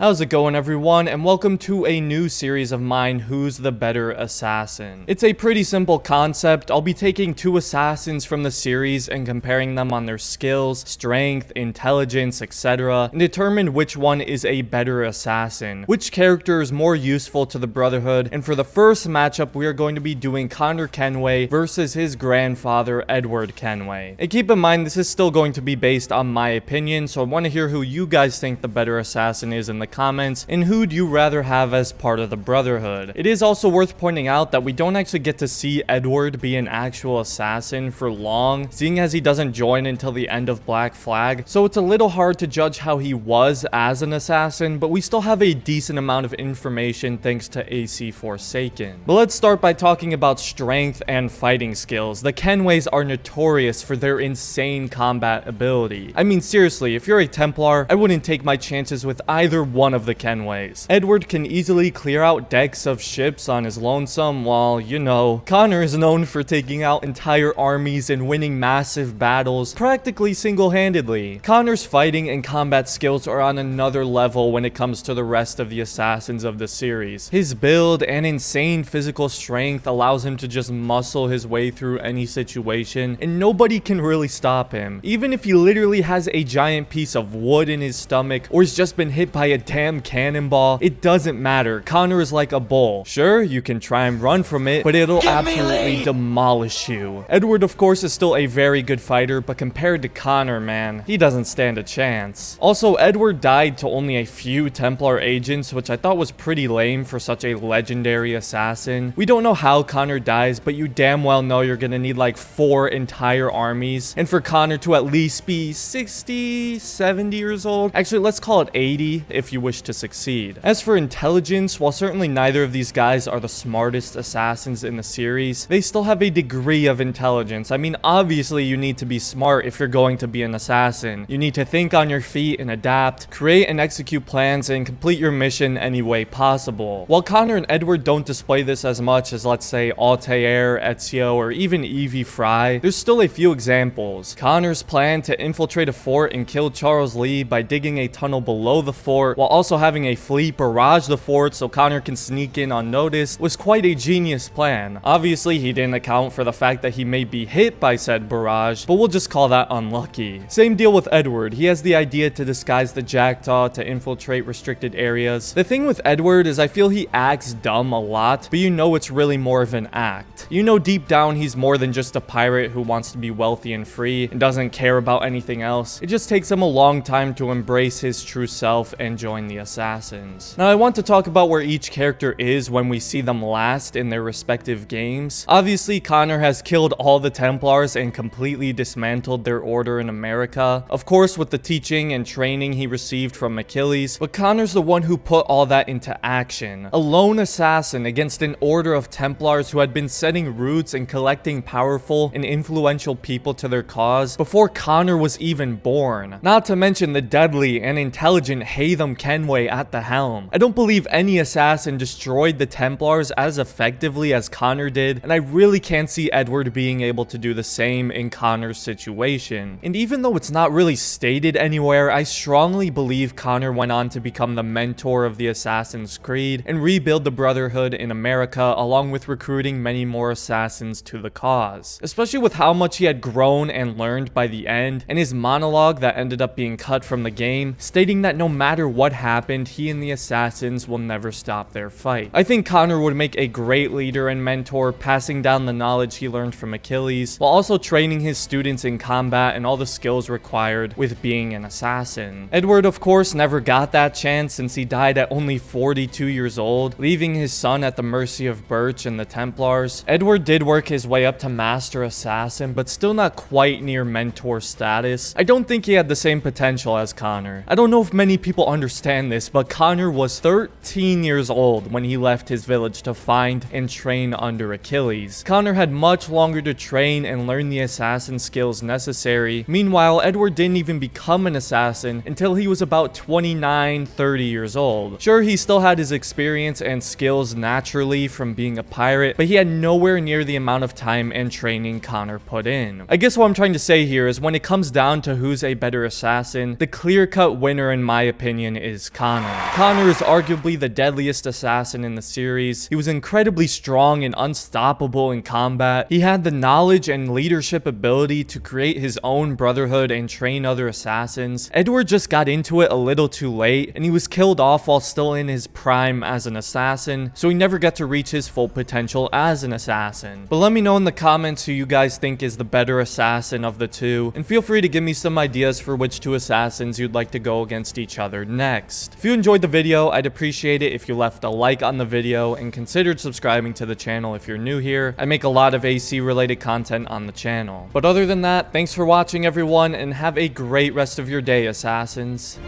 How's it going, everyone, and welcome to a new series of mine, Who's the Better Assassin? It's a pretty simple concept. I'll be taking two assassins from the series and comparing them on their skills, strength, intelligence, etc., and determine which one is a better assassin, which character is more useful to the Brotherhood. And for the first matchup, we are going to be doing Connor Kenway versus his grandfather, Edward Kenway. And keep in mind, this is still going to be based on my opinion, so I want to hear who you guys think the better assassin is in the comments, and who do you rather have as part of the Brotherhood. It is also worth pointing out that we don't actually get to see Edward be an actual assassin for long, seeing as he doesn't join until the end of Black Flag, so it's a little hard to judge how he was as an assassin, but we still have a decent amount of information thanks to AC Forsaken. But let's start by talking about strength and fighting skills. The Kenways are notorious for their insane combat ability. I mean, seriously, if you're a Templar, I wouldn't take my chances with either one of the Kenways. Edward can easily clear out decks of ships on his lonesome, while, you know, Connor is known for taking out entire armies and winning massive battles practically single-handedly. Connor's fighting and combat skills are on another level when it comes to the rest of the assassins of the series. His build and insane physical strength allows him to just muscle his way through any situation, and nobody can really stop him. Even if he literally has a giant piece of wood in his stomach or has just been hit by a damn cannonball, it doesn't matter. Connor is like a bull. Sure, you can try and run from it, but it'll absolutely demolish you. Edward, of course, is still a very good fighter, but compared to Connor, man, he doesn't stand a chance. Also, Edward died to only a few Templar agents, which I thought was pretty lame for such a legendary assassin. We don't know how Connor dies, but you damn well know you're gonna need like 4 entire armies, and for Connor to at least be 60, 70 years old. Actually, let's call it 80 if you wish to succeed. As for intelligence, while certainly neither of these guys are the smartest assassins in the series, they still have a degree of intelligence. I mean, obviously you need to be smart if you're going to be an assassin. You need to think on your feet and adapt, create and execute plans, and complete your mission any way possible. While Connor and Edward don't display this as much as, let's say, Altair, Ezio, or even Evie Fry, there's still a few examples. Connor's plan to infiltrate a fort and kill Charles Lee by digging a tunnel below the fort, while also having a fleet barrage the fort so Connor can sneak in unnoticed, was quite a genius plan. Obviously, he didn't account for the fact that he may be hit by said barrage, but we'll just call that unlucky. Same deal with Edward. He has the idea to disguise the Jackdaw to infiltrate restricted areas. The thing with Edward is I feel he acts dumb a lot, but you know it's really more of an act. You know deep down he's more than just a pirate who wants to be wealthy and free and doesn't care about anything else. It just takes him a long time to embrace his true self and join the assassins. Now, I want to talk about where each character is when we see them last in their respective games. Obviously, Connor has killed all the Templars and completely dismantled their order in America, of course with the teaching and training he received from Achilles, but Connor's the one who put all that into action. A lone assassin against an order of Templars who had been setting roots and collecting powerful and influential people to their cause before Connor was even born. Not to mention the deadly and intelligent Haytham Kenway at the helm. I don't believe any assassin destroyed the Templars as effectively as Connor did, and I really can't see Edward being able to do the same in Connor's situation. And even though it's not really stated anywhere, I strongly believe Connor went on to become the mentor of the Assassin's Creed and rebuild the Brotherhood in America, along with recruiting many more assassins to the cause. Especially with how much he had grown and learned by the end, and his monologue that ended up being cut from the game, stating that no matter what happened, he and the assassins will never stop their fight. I think Connor would make a great leader and mentor, passing down the knowledge he learned from Achilles, while also training his students in combat and all the skills required with being an assassin. Edward, of course, never got that chance since he died at only 42 years old, leaving his son at the mercy of Birch and the Templars. Edward did work his way up to Master Assassin, but still not quite near mentor status. I don't think he had the same potential as Connor. I don't know if many people understand this, but Connor was 13 years old when he left his village to find and train under Achilles. Connor had much longer to train and learn the assassin skills necessary. Meanwhile, Edward didn't even become an assassin until he was about 29, 30 years old. Sure, he still had his experience and skills naturally from being a pirate, but he had nowhere near the amount of time and training Connor put in. I guess what I'm trying to say here is when it comes down to who's a better assassin, the clear-cut winner in my opinion is is Connor. Connor is arguably the deadliest assassin in the series. He was incredibly strong and unstoppable in combat. He had the knowledge and leadership ability to create his own brotherhood and train other assassins. Edward just got into it a little too late, and he was killed off while still in his prime as an assassin, so he never got to reach his full potential as an assassin. But let me know in the comments who you guys think is the better assassin of the two, and feel free to give me some ideas for which two assassins you'd like to go against each other next. If you enjoyed the video, I'd appreciate it if you left a like on the video and considered subscribing to the channel if you're new here. I make a lot of AC related content on the channel. But other than that, thanks for watching everyone, and have a great rest of your day, assassins.